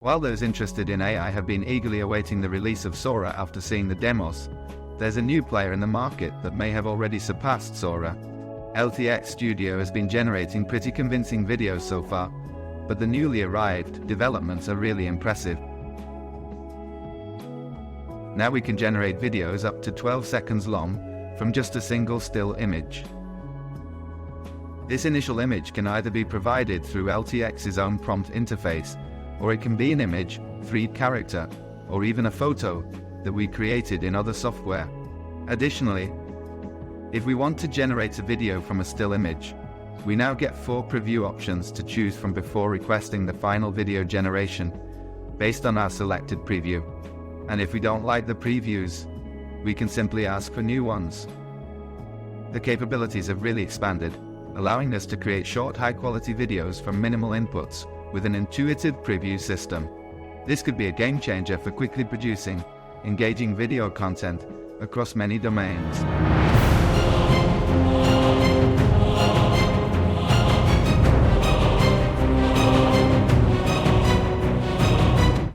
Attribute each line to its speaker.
Speaker 1: While those interested in AI have been eagerly awaiting the release of SORA after seeing the demos, there's a new player in the market that may have already surpassed SORA. LTX Studio has been generating pretty convincing videos so far, but the newly arrived developments are really impressive. Now we can generate videos up to 12 seconds long from just a single still image. This initial image can either be provided through LTX's own prompt interface, or it can be an image, 3D character, or even a photo that we created in other software. Additionally, if we want to generate a video from a still image, we now get 4 preview options to choose from before requesting the final video generation, based on our selected preview. And if we don't like the previews, we can simply ask for new ones. The capabilities have really expanded, allowing us to create short, high-quality videos from minimal inputs with an intuitive preview system. This could be a game changer for quickly producing engaging video content across many domains.